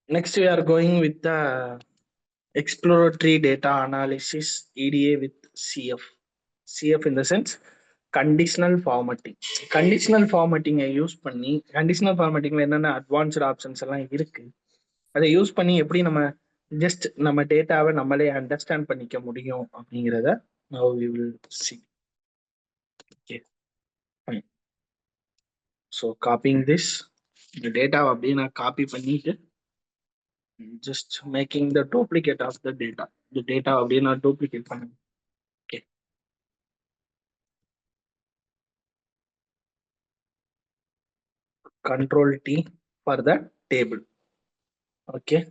Next, we are going with the exploratory data analysis EDA with CF. CF in the sense conditional formatting. Conditional formatting use பண்ணி conditional ஃபார்மேட்டிங்ல என்னென்ன advanced options எல்லாம் இருக்கு, அதை use பண்ணி எப்படி நம்ம just நம்ம டேட்டாவை நம்மளே அண்டர்ஸ்டாண்ட் பண்ணிக்க முடியும் அப்படிங்கிறத now we will see. Okay, fine. So copying this, the data அப்படியே நான் காப்பி பண்ணிட்டு just making the duplicate of the data. The data அப்படியே நான் duplicate பண்ணுங்க. Okay. Control T for the table. Okay.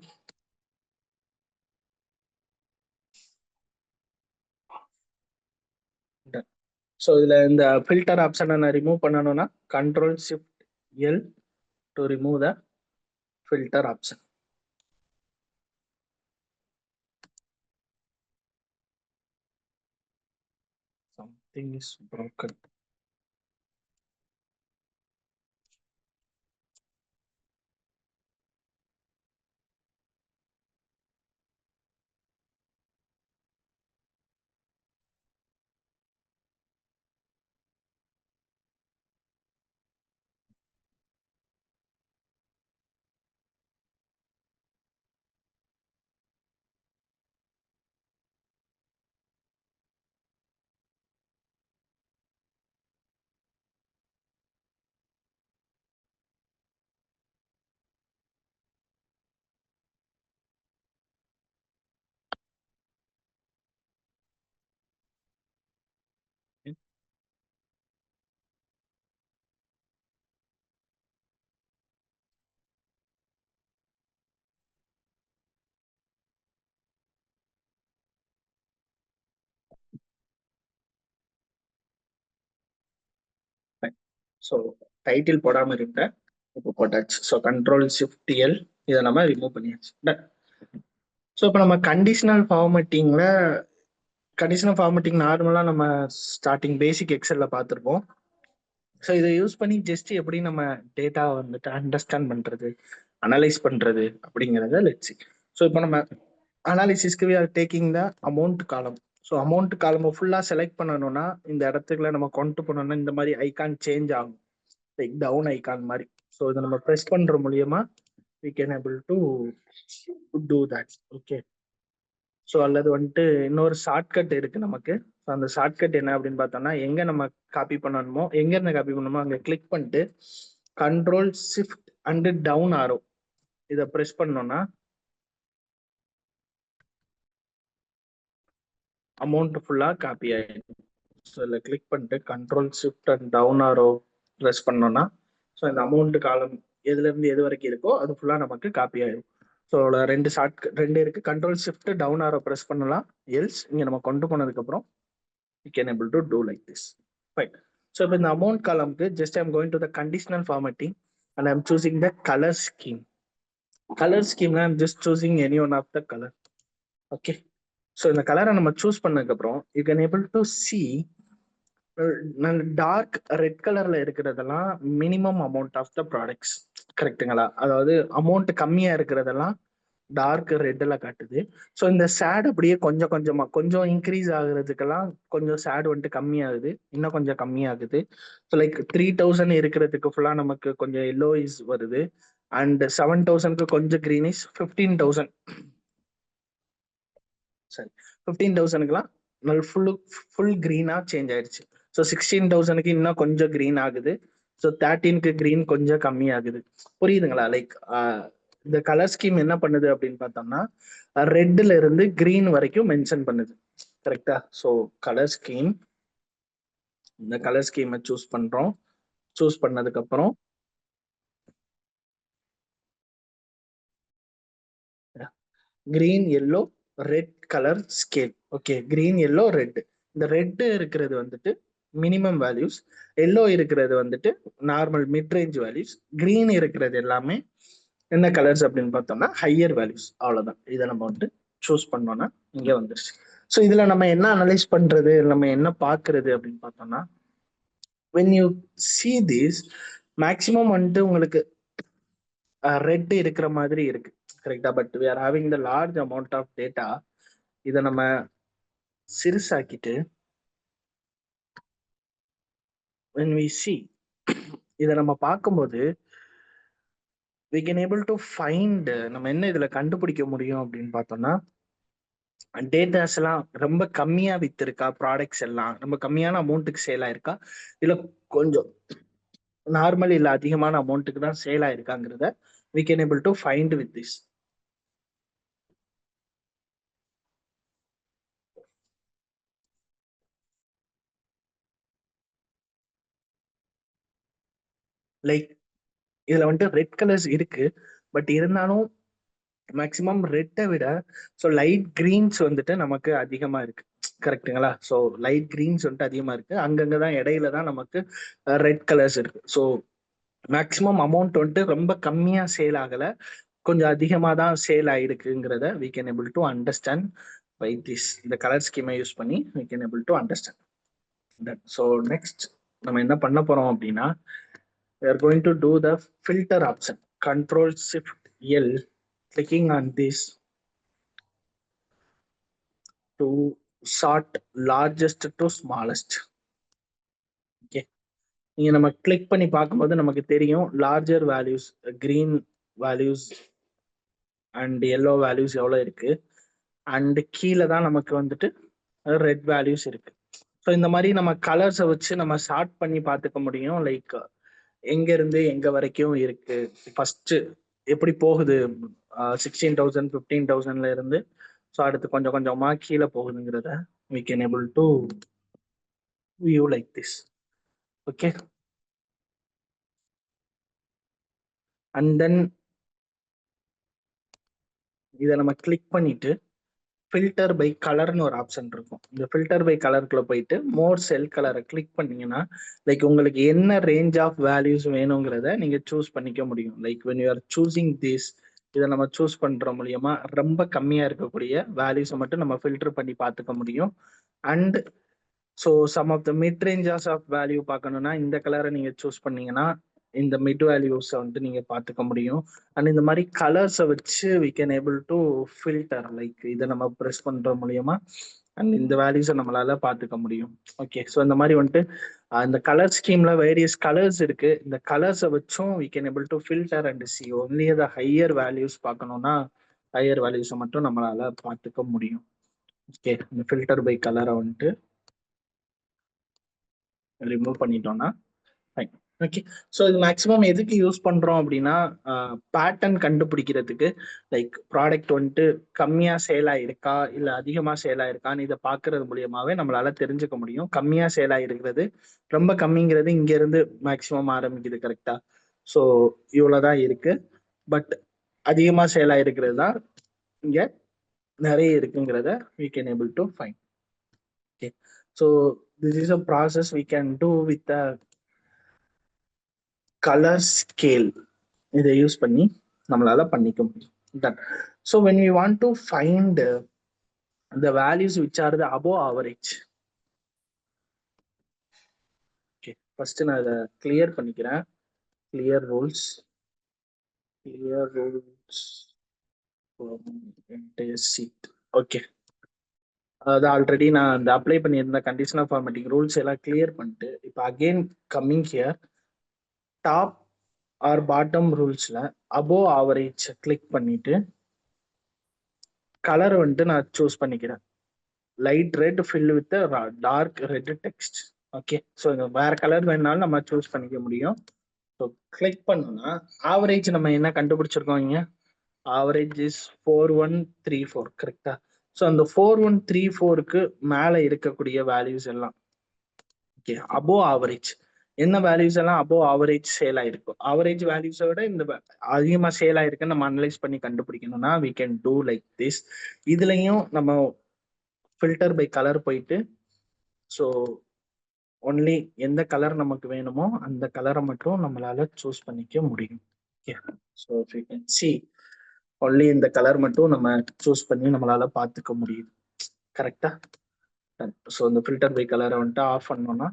Done. So இதுல இந்த filter option நான் remove பண்ணனும்னா Control Shift L to remove the filter option. Something is broken. So title போடாமல் இருந்தேன், இப்போ போட்டாச்சு. ஸோ Control Shift L இதை நம்ம ரிமூவ் பண்ணியாச்சு. ஸோ இப்போ நம்ம கண்டிஷனல் ஃபார்மேட்டிங் நார்மலாக நம்ம ஸ்டார்டிங் பேசிக் எக்ஸல்ல பார்த்துருப்போம். ஸோ இதை யூஸ் பண்ணி ஜஸ்ட் எப்படி நம்ம டேட்டாவை வந்துட்டு அண்டர்ஸ்டாண்ட் பண்ணுறது, அனலைஸ் பண்ணுறது அப்படிங்கிறத லெட்ஸ். ஸோ இப்போ நம்ம அனாலிசிஸ்க்கு we are taking the amount column. So amount காலமை ஃபுல்லாக செலக்ட் பண்ணணும்னா இந்த இடத்துக்குள்ள நம்ம கொண்டு போனோம்னா இந்த மாதிரி ஐகான் சேஞ்ச் ஆகும், லைக் டவுன் ஐகான் மாதிரி. ஸோ இதை நம்ம ப்ரெஸ் பண்ற மூலியமா we can able to do that. Okay. So அல்லது வந்துட்டு இன்னொரு ஷார்ட்கட் இருக்கு நமக்கு. ஸோ அந்த ஷார்ட்கட் என்ன அப்படின்னு பார்த்தோம்னா, எங்க நம்ம காப்பி பண்ணணுமோ எங்க இருந்து காப்பி பண்ணணுமோ அங்கே கிளிக் பண்ணிட்டு Control Shift and down arrow இதை ப்ரெஸ் பண்ணோம்னா அமௌண்ட் ஃபுல்லா காப்பி ஆயிடும். ஸோ இதில் கிளிக் பண்ணிட்டு Control Shift and down arrow press பண்ணோம்னா ஸோ இந்த அமௌண்ட் காலம் எதுல இருந்து எது வரைக்கும் இருக்கோ அது ஃபுல்லா நமக்கு காப்பி ஆயிடும். ஸோ ரெண்டு இருக்கு. Control Shift down arrow press பண்ணலாம், எல்ஸ் இங்க நம்ம கொண்டு போனதுக்கு அப்புறம் we can able to do like this. Fine. So இப்போ இந்த அமௌண்ட் காலம்க்கு just I'm going to the conditional formatting and I'm choosing the colour scheme. Colour ஸ்கீம்னா I'm just choosing any one of the colour. Okay. So இந்த கலரை நம்ம choose பண்ணதுக்கு அப்புறம் you can able to see dark red கலர்ல இருக்கிறதெல்லாம் minimum amount of the products. கரெக்டுங்களா? அதாவது அமௌண்ட் கம்மியா இருக்கிறதெல்லாம் டார்க் ரெட்ல காட்டுது. ஸோ இந்த சேட் அப்படியே கொஞ்சம் கொஞ்சமா கொஞ்சம் இன்க்ரீஸ் ஆகுறதுக்கெல்லாம் கொஞ்சம் சேட் வந்துட்டு கம்மியாகுது, இன்னும் கொஞ்சம் கம்மியாகுது. ஸோ லைக் 3000 இருக்கிறதுக்கு ஃபுல்லா நமக்கு கொஞ்சம் எல்லோயிஸ் வருது. அண்ட் 7000க்கு கொஞ்சம் கிரீனிஷ், 15,000 சரி 15,000க்குலாம் ஃபுல் கிரீனா சேஞ்ச் ஆயிடுச்சு. ஸோ 16,000க்கு இன்னும் கொஞ்சம் கிரீன் ஆகுது. ஸோ 13க்கு கிரீன் கொஞ்சம் கம்மி ஆகுது. புரியுதுங்களா? லைக் இந்த கலர் ஸ்கீம் என்ன பண்ணுது அப்படின்னு பார்த்தோம்னா ரெட்ல இருந்து கிரீன் வரைக்கும் மென்ஷன் பண்ணுது. கரெக்டா? ஸோ கலர் ஸ்கீம், இந்த கலர் ஸ்கீமை சூஸ் பண்றோம். சூஸ் பண்ணதுக்கு அப்புறம் green, yellow, red colour scale. Okay, green, yellow, red. இந்த ரெட் இருக்கிறது வந்துட்டு மினிமம் வேல்யூஸ், எல்லோ இருக்கிறது வந்துட்டு normal mid range values, green இருக்கிறது எல்லாமே என்ன கலர்ஸ் அப்படின்னு பார்த்தோம்னா ஹையர் வேல்யூஸ். அவ்வளவுதான். இதை நம்ம வந்துட்டு சூஸ் பண்ணோம்னா இங்க வந்துருச்சு. ஸோ இதுல நம்ம என்ன அனலைஸ் பண்றது, நம்ம என்ன பாக்குறது அப்படின்னு பார்த்தோம்னா when you see this maximum வந்துட்டு உங்களுக்கு ரெட் இருக்கிற மாதிரி இருக்கு. கரெக்டா? But we are having the large amount of data. இதை நம்ம சிறுசாக்கிட்டு when we see இதை நம்ம பார்க்கும்போது we can able to find நம்ம என்ன இதுல கண்டுபிடிக்க முடியும் அப்படின்னு பார்த்தோம்னா, டேட்டாஸ் எல்லாம் ரொம்ப கம்மியா வித்திருக்கா, ப்ராடக்ட்ஸ் எல்லாம் ரொம்ப கம்மியான அமௌண்ட்டுக்கு சேல் ஆயிருக்கா, இல்ல கொஞ்சம் நார்மல் இல்ல அதிகமான அமௌண்ட்டுக்கு தான் சேல் ஆயிருக்காங்கிறத we can able to find with this. Like இதுல வந்துட்டு ரெட் கலர்ஸ் இருக்கு, பட் இருந்தாலும் மேக்சிமம் ரெட்டை விட ஸோ லைட் கிரீன்ஸ் வந்துட்டு நமக்கு அதிகமா இருக்கு. கரெக்டுங்களா? ஸோ லைட் கிரீன்ஸ் வந்துட்டு அதிகமா இருக்கு, அங்கங்க தான் இடையில தான் நமக்கு ரெட் கலர்ஸ் இருக்கு. ஸோ மேக்சிமம் அமௌண்ட் வந்துட்டு ரொம்ப கம்மியா சேல் ஆகல, கொஞ்சம் அதிகமா தான் சேல் ஆயிருக்குங்கிறத we can able to understand by this. இந்த கலர் ஸ்கீமை யூஸ் பண்ணி we can able to understand that. So next நம்ம என்ன பண்ண போறோம் அப்படின்னா, we are going to do the filter option. Control Shift L, clicking on this to sort largest to smallest. Okay, இங்க நம்ம கிளிக் பண்ணி பார்க்கும்போது நமக்கு தெரியும் larger values, green values and yellow values எவ்வளோ இருக்கு, அண்ட் கீழே தான் நமக்கு வந்துட்டு ரெட் வேல்யூஸ் இருக்கு. ஸோ இந்த மாதிரி நம்ம கலர்ஸை வச்சு நம்ம ஷார்ட் பண்ணி பார்த்துக்க முடியும். லைக் எங்க இருந்து எங்க வரைக்கும் இருக்கு, ஃபர்ஸ்ட் எப்படி போகுது, 16,000 15,000ல இருந்து ஸோ அடுத்து கொஞ்சம் கொஞ்சமா கீழே போகுதுங்கிறத we can able to view like this. Okay, and then இதை நம்ம கிளிக் பண்ணிட்டு ஃபில்டர் பை கலர்னு ஒரு ஆப்ஷன் இருக்கும். இந்த ஃபில்டர் பை கலருக்குள்ள போயிட்டு மோர் செல் கலரை கிளிக் பண்ணீங்கன்னா லைக் உங்களுக்கு என்ன ரேஞ்ச் ஆஃப் வேல்யூஸ் வேணுங்கிறத நீங்க சூஸ் பண்ணிக்க முடியும். Like when you are choosing this, இதை நம்ம சூஸ் பண்ற மூலியமா ரொம்ப கம்மியா இருக்கக்கூடிய வேல்யூஸை மட்டும் நம்ம ஃபில்டர் பண்ணி பார்த்துக்க முடியும். And so some of the mid ranges of value பார்க்கணும்னா இந்த கலரை நீங்க சூஸ் பண்ணீங்கன்னா இந்த மிட் வேல்யூஸை வந்து நீங்க பார்த்துக்க முடியும். அண்ட் இந்த மாதிரி கலர்ஸை வச்சு we can able to filter. Like இதை நம்ம ப்ரெஸ் பண்ற மூலியமா அண்ட் இந்த வேல்யூஸை நம்மளால பார்த்துக்க முடியும். ஓகே, ஸோ இந்த மாதிரி வந்துட்டு இந்த கலர் ஸ்கீம்ல வேரியஸ் கலர்ஸ் இருக்கு. இந்த கலர்ஸை வச்சும் we can able to filter and see only the higher values. பார்க்கணும்னா ஹையர் வேல்யூஸை மட்டும் நம்மளால பார்த்துக்க முடியும். ஓகே, இந்த ஃபில்டர் பை கலரை வந்துட்டு ரிமூவ் பண்ணிட்டோம்னா ஃபைன். ஓகே, ஸோ இது மேக்ஸிமம் எதுக்கு யூஸ் பண்றோம் அப்படின்னா, பேட்டர்ன் கண்டுபிடிக்கிறதுக்கு. லைக் ப்ராடக்ட் வந்துட்டு கம்மியா சேல் ஆயிருக்கா இல்ல அதிகமா சேல் ஆயிருக்கான்னு இதை பாக்குறது மூலியமாவே நம்மளால தெரிஞ்சுக்க முடியும். கம்மியா சேல் ஆயிருக்கிறது, ரொம்ப கம்மிங்கிறது இங்க இருந்து மேக்ஸிமம் ஆரம்பிக்குது. கரெக்டா? ஸோ இவ்வளவுதான் இருக்கு. பட் அதிகமா சேல் ஆயிருக்கிறது தான் இங்க நிறைய இருக்குங்கிறத we can able to find. Okay, so this is a process we can do with the color scale. இதை யூஸ் பண்ணி நம்மளால பண்ணிக்க முடியும். Done. So when we want to find the values which are the above average. Okay, first நான் இதை clear பண்ணிக்கிறேன். clear rules entire sheet. Okay, அது already நான் அந்த அப்ளை பண்ணியிருந்த கண்டிஷனல் ஃபார்மேட்டிங் ரூல்ஸ் எல்லாம் கிளியர் பண்ணிட்டு இப்போ again coming here top or bottom ரூல்ஸ்ல அபோவ் ஆவரேஜ் கிளிக் பண்ணிட்டு கலர் வந்துட்டு நான் சூஸ் பண்ணிக்கிறேன். Light red fill with dark red text. Okay, so வேற கலர் வேணாலும் நம்ம சூஸ் பண்ணிக்க முடியும். ஸோ கிளிக் பண்ணோம்னா ஆவரேஜ் நம்ம என்ன கண்டுபிடிச்சிருக்கோம் இங்க, ஆவரேஜ் இஸ் 4134. கரெக்டா? ஸோ அந்த 4134க்கு மேல இருக்கக்கூடிய வேல்யூஸ் எல்லாம் ஓகே அபோவ் ஆவரேஜ். என்ன வேல்யூஸ் எல்லாம் அபோவ் ஆவரேஜ் சேல் ஆயிருக்கும், ஆவரேஜ் வேல்யூஸை விட இந்த அதிகமா சேல் ஆயிருக்குன்னு நம்ம அனலைஸ் பண்ணி கண்டுபிடிக்கணும்னா we can do like this. இதுலயும் நம்ம ஃபில்டர் பை கலர் போயிட்டு ஸோ ஒன்லி எந்த கலர் நமக்கு வேணுமோ அந்த கலரை மட்டும் நம்மளால சூஸ் பண்ணிக்க முடியும். Okay, so you can see only இந்த கலர் மட்டும் நம்ம சூஸ் பண்ணி நம்மளால பார்த்துக்க முடியும். கரெக்டா? ஸோ இந்த ஃபில்டர் பை கலரை வந்துட்டு ஆஃப் பண்ணோம்னா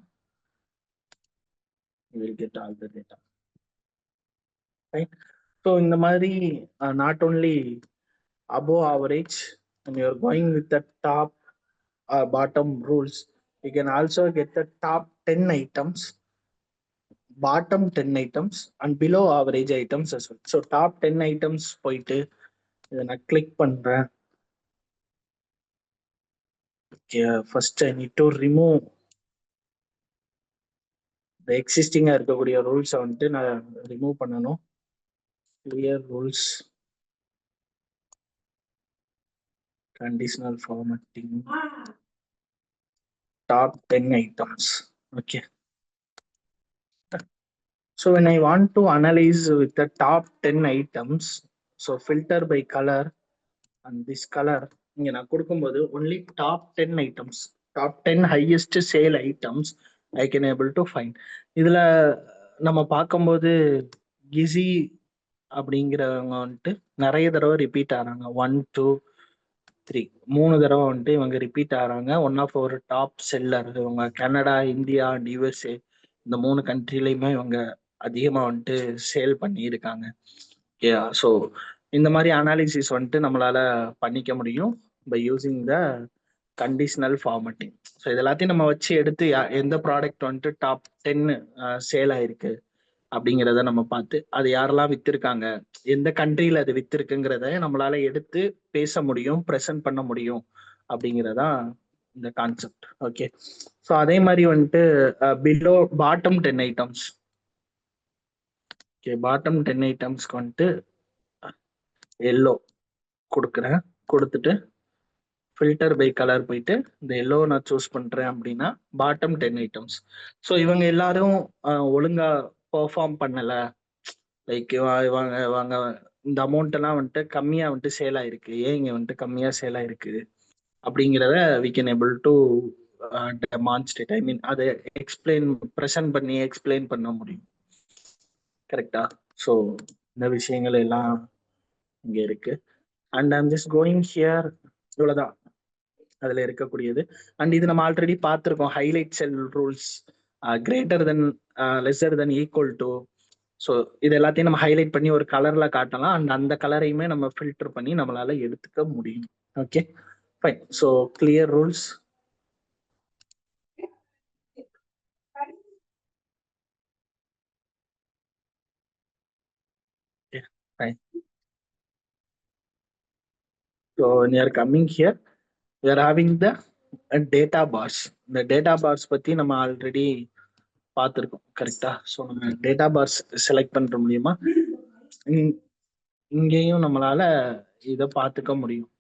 you will get all the data. Right? So இந்த மாதிரி not only above average and you're going with the top bottom rules, you can also get the top 10 items, bottom 10 items and below average items as well. So top 10 items போயிட்டு இதை நான் click பண்றேன். First I need to remove இந்த எக்ஸிஸ்டிங்கா இருக்கக்கூடிய ரூல்ஸை வந்துட்டு நான் remove பண்ணணும். Clear rules, conditional formatting, top 10 items. Okay. So when I want to analyze with the top 10 items, so filter by color and this color, இங்க நான் கொடுக்கும்போது only top 10 items, top 10 highest sale items I can able to find. இதுல நம்ம பார்க்கும்போது கிசி அப்படிங்கிறவங்க வந்துட்டு நிறைய தடவை ரிப்பீட் ஆகிறாங்க. 1 2 3 3 தடவை வந்துட்டு இவங்க ரிப்பீட் ஆகிறாங்க. ஒன் ஆஃப் ஒரு டாப் செல்லர். இவங்க கனடா, இந்தியா அண்ட் யூஎஸ்ஏ இந்த 3 கண்ட்ரிலையுமே இவங்க அதிகமாக வந்துட்டு சேல் பண்ணியிருக்காங்க. ஸோ இந்த மாதிரி அனாலிசிஸ் வந்துட்டு நம்மளால பண்ணிக்க முடியும் by using the conditional formatting. So இது எல்லாத்தையும் நம்ம வச்சு எடுத்து எந்த ப்ராடக்ட் வந்துட்டு டாப் 10 சேல் ஆயிருக்கு அப்படிங்கிறத நம்ம பார்த்து அது யாரெல்லாம் வித்திருக்காங்க, எந்த கண்ட்ரியில அது வித்திருக்குங்கிறத நம்மளால எடுத்து பேச முடியும், ப்ரெசென்ட் பண்ண முடியும் அப்படிங்கிறதா இந்த கான்செப்ட். ஓகே. ஸோ அதே மாதிரி வந்துட்டு below bottom 10 items. Okay, bottom 10 ஐட்டம்ஸ்க்கு வந்துட்டு எல்லோ கொடுக்குறேன். கொடுத்துட்டு ஃபில்டர் பை கலர் போயிட்டு இந்த எல்லோ நான் சூஸ் பண்றேன் அப்படின்னா பாட்டம் 10 ஐட்டம்ஸ். ஸோ இவங்க எல்லாரும் ஒழுங்கா பெர்ஃபார்ம் பண்ணல, லைக் இவங்க இவங்க இந்த அமௌண்ட் எல்லாம் வந்துட்டு கம்மியா வந்துட்டு சேல் ஆயிருக்கு, ஏன் இங்க வந்துட்டு கம்மியா சேல் ஆயிருக்கு அப்படிங்கிறத we can able to demonstrate, ஐ மீன் அதை எக்ஸ்பிளைன் ப்ரெசென்ட் பண்ணி எக்ஸ்பிளைன் பண்ண முடியும். கரெக்டா? ஸோ இந்த விஷயங்கள் எல்லாம் இங்க இருக்கு. And I'm just going here. இவ்வளவுதான் அதுல இருக்கக்கூடியது. அண்ட் இது நம்ம ஆல்ரெடி பார்த்துருக்கோம். Highlight sell rules, greater than, lesser then, equal to. So இது எல்லாத்தையும் நம்ம ஹைலைட் பண்ணி ஒரு கலர்ல காட்டலாம். அண்ட் அந்த கலரையுமே நம்ம ஃபில்டர் பண்ணி நம்மளால எடுத்துக்க முடியும். Okay, fine. So clear rules. Fine. So when you are coming here, we are having the data bars. இந்த டேட்டா பார்ஸ் பத்தி நம்ம ஆல்ரெடி பார்த்துருக்கோம். கரெக்டா? ஸோ நம்ம டேட்டா பார்ஸ் செலக்ட் பண்ற மூலியமா இங்கேயும் நம்மளால இதை பார்த்துக்க முடியும்.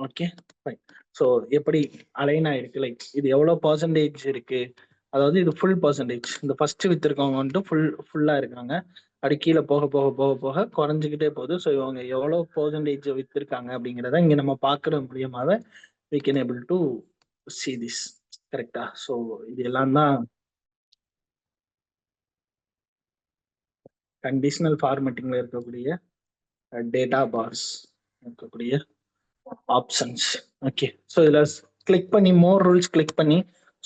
Okay, fine. ஸோ எப்படி அலைன் ஆயிருக்கு, லைக் இது எவ்வளோ பர்சன்டேஜ் இருக்கு, அதாவது இது ஃபுல் பர்சன்டேஜ். இந்த ஃபர்ஸ்ட் வித்திருக்கவங்க வந்துட்டு ஃபுல்லா இருக்காங்க. அப்படி கீழே போக போக போக போக குறைஞ்சிக்கிட்டே போகுது. ஸோ இவங்க எவ்வளோ பர்சன்டேஜ் வித்திருக்காங்க அப்படிங்கிறத இங்க நம்ம பார்க்கற மூலியமாவே we can able to see this. கரெக்டா? ஸோ இது எல்லாம் தான் கண்டிஷனல் ஃபார்மேட்டிங்ல இருக்கக்கூடிய டேட்டா பார்ஸ் இருக்கக்கூடிய ஆப்ஷன்ஸ். ஓகே. ஸோ இதுல கிளிக் பண்ணி மோர் ரூல்ஸ் கிளிக் பண்ணி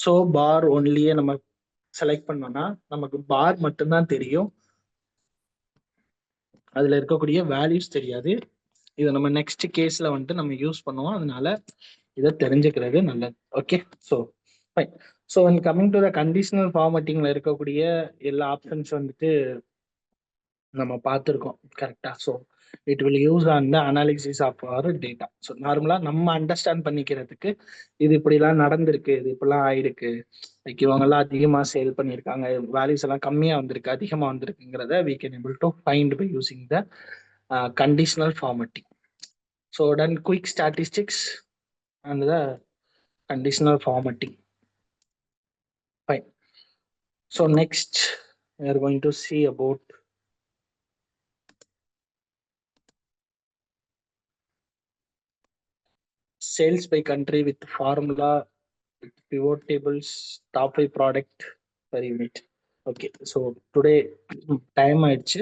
ஸோ பார் ஒன்லியே நம்ம செலக்ட் பண்ணோம்னா நமக்கு பார் மட்டும்தான் தெரியும், அதுல இருக்கக்கூடிய வேல்யூஸ் தெரியாது. இதை நம்ம நெக்ஸ்ட் கேஸ்ல வந்துட்டு நம்ம யூஸ் பண்ணுவோம், அதனால இதை தெரிஞ்சுக்கிறது நல்லது. Okay, so fine. So coming to the conditional ஃபார்மேட்டிங்ல இருக்கக்கூடிய எல்லா ஆப்ஷன்ஸ் வந்துட்டு நம்ம பார்த்துருக்கோம். கரெக்டா? So it will use on the analysis of our data. So நார்மலா நம்ம அண்டர்ஸ்டாண்ட் பண்ணிக்கிறதுக்கு இது இப்படிலாம் நடந்திருக்கு, இது இப்படிலாம் ஆயிருக்கு, லைக் இவங்கெல்லாம் அதிகமாக சேல் பண்ணியிருக்காங்க, வேல்யூஸ் எல்லாம் கம்மியாக வந்திருக்கு, அதிகமாக வந்திருக்குங்கிறத we can able to find by using the conditional formatting. So done quick statistics and the conditional formatting. Fine. So next we are going to see about sales by country with formula, with pivot tables, top 5 product per unit. Okay, so today time ஆயிடுச்சு.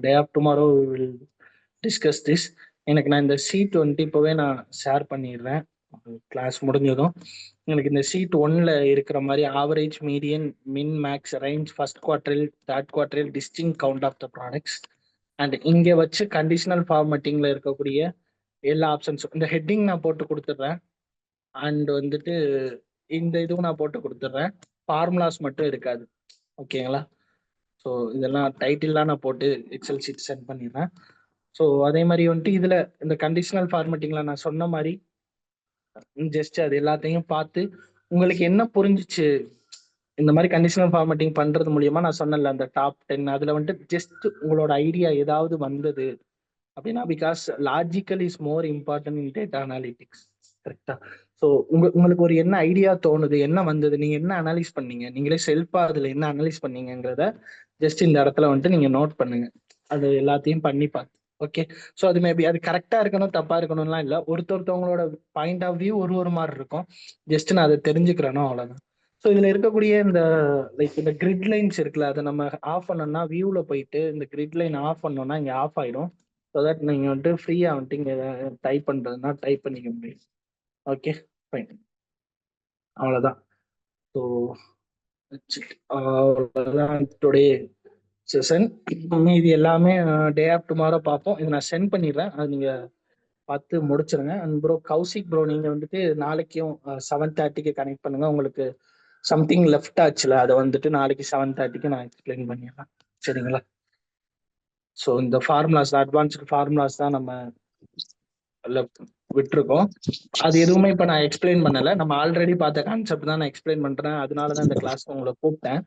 Day of tomorrow we will discuss this. எனக்கு நான் இந்த C20 இப்போவே நான் share பண்ணிடுறேன். Class முடிஞ்சதும் உங்களுக்கு இந்த ஷீட் ஒன்ல இருக்கிற மாதிரி average, median, min, max, range, first quartile, third quartile, distinct count of the products and இங்க வச்சு கண்டிஷனல் ஃபார்மட்டிங்ல இருக்கக்கூடிய எல்லா ஆப்ஷன்ஸும் இந்த ஹெட்டிங் நான் போட்டு கொடுத்துட்றேன். அண்ட் வந்துட்டு இந்த இதுவும் நான் போட்டு கொடுத்துட்றேன். ஃபார்முலாஸ் மட்டும் இருக்காது. ஓகேங்களா? ஸோ இதெல்லாம் டைட்டில்லாம் நான் போட்டு எக்ஸல் ஷீட் சென்ட் பண்ணிடுறேன். ஸோ அதே மாதிரி வந்துட்டு இதுல இந்த கண்டிஷனல் ஃபார்மட்டிங்ல நான் சொன்ன மாதிரி ஜஸ்ட் அது எல்லாத்தையும் பார்த்து உங்களுக்கு என்ன புரிஞ்சிச்சு இந்த மாதிரி கண்டிஷனல் ஃபார்மட்டிங் பண்றது மூலியமா நான் சொன்னல அந்த டாப் 10 அதுல வந்துட்டு ஜஸ்ட் உங்களோட ஐடியா ஏதாவது வந்தது அப்படின்னா, because logical is more important in data analytics. கரெக்டா? ஸோ உங்களுக்கு ஒரு என்ன ஐடியா தோணுது, என்ன வந்தது, நீங்க என்ன அனலைஸ் பண்ணீங்க, நீங்களே செல்ஃபா அதுல என்ன அனலைஸ் பண்ணீங்கிறத ஜஸ்ட் இந்த இடத்துல வந்துட்டு நீங்க நோட் பண்ணுங்க. அது எல்லாத்தையும் பண்ணி பார்த்து ஓகே. ஸோ அது மேபி அது கரெக்டா இருக்கணும் தப்பா இருக்கணும்லாம் இல்லை. ஒருத்தவங்களோட பாயிண்ட் ஆஃப் வியூ ஒரு மாதிரி இருக்கும். ஜஸ்ட் நான் அதை தெரிஞ்சுக்கிறேனோ அவ்வளவுதான். ஸோ இதுல இருக்கக்கூடிய இந்த லைக் இந்த கிரிட் லைன்ஸ் இருக்குல்ல, அதை நம்ம ஆஃப் பண்ணோம்னா வியூல போயிட்டு இந்த கிரிட் லைன் ஆஃப் பண்ணோம்னா இங்க ஆஃப் ஆயிடும். ஸோ தட் நீங்க வந்துட்டு ஃப்ரீயா வந்துட்டு இங்க டைப் பண்றதுன்னா டைப் பண்ணிக்க முடியும். ஓகே ஃபைன், அவ்வளோதான். ஸோ அவ்வளோதான் டுடே செஷன். இது எல்லாமே டே ஆஃப் டுமாரோ பார்ப்போம். இது நான் சென்ட் பண்ணிடுறேன், அது நீங்க பார்த்து முடிச்சிருங்க. அண்ட் ப்ரோ கௌசிக் ப்ரோ, நீங்க வந்துட்டு நாளைக்கும் 7:30க்கு கனெக்ட் பண்ணுங்க. உங்களுக்கு சம்திங் லெஃப்ட் ஆச்சுல, அதை வந்துட்டு நாளைக்கு 7:30க்கு நான் எக்ஸ்பிளைன் பண்ணிடுறேன். சரிங்களா? ஸோ இந்த ஃபார்முலாஸ், அட்வான்ஸ்டு ஃபார்முலாஸ் தான் நம்ம விட்டுருக்கோம். அது எதுவுமே இப்ப நான் எக்ஸ்பிளைன் பண்ணல. நம்ம ஆல்ரெடி பார்த்த கான்செப்ட் தான் நான் எக்ஸ்பிளைன் பண்றேன். அதனாலதான் இந்த கிளாஸ் உங்களை கூப்பிட்டேன்.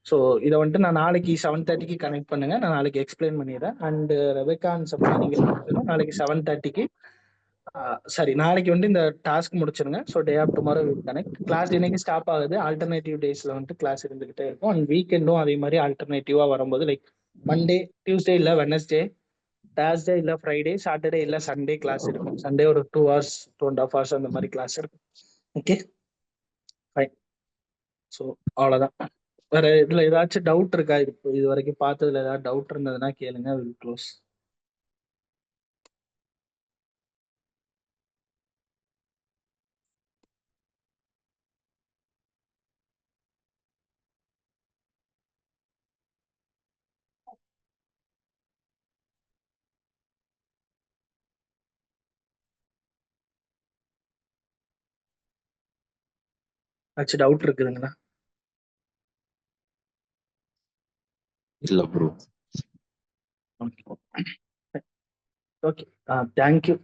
ஸோ இதை வந்துட்டு நான் நாளைக்கு 7:30க்கு கனெக்ட் பண்ணுங்க, நான் நாளைக்கு எக்ஸ்பிளைன் பண்ணிடுறேன். அண்ட் ரெபேக்கா அண்ட் சப்னா நீங்க நாளைக்கு 7:30க்கு சாரி நாளைக்கு வந்து இந்த டாஸ்க் முடிச்சிருங்க. So day of tomorrow will connect. Class இன்னைக்கு ஸ்டாப் ஆகுது. ஆல்டர்னேட்டிவ் டேஸ்ல வந்துட்டு கிளாஸ் இருந்துகிட்டே இருக்கும். அண்ட் வீக்கெண்டும் அதே மாதிரி ஆல்டர்னேட்டிவா வரும்போது லைக் மண்டே, டியூஸ்டே இல்ல வெனஸ்டே, தேர்ஸ்டே இல்ல ஃப்ரைடே, சாட்டர்டே இல்ல சண்டே கிளாஸ் இருக்கும். சண்டே ஒரு 2 hours 2.5 hours அந்த மாதிரி கிளாஸ் இருக்கும். Okay fine. ஸோ அவ்வளோதான். வேற இதுல ஏதாச்சும் டவுட் இருக்கா? இது வரைக்கும் பார்த்ததுல ஏதாவது டவுட் இருந்ததுன்னா கேளுங்க. Will close. ஏதாச்சும் டவுட் இருக்குதுங்களா? இல்ல ப்ரோ. Okay, thank you.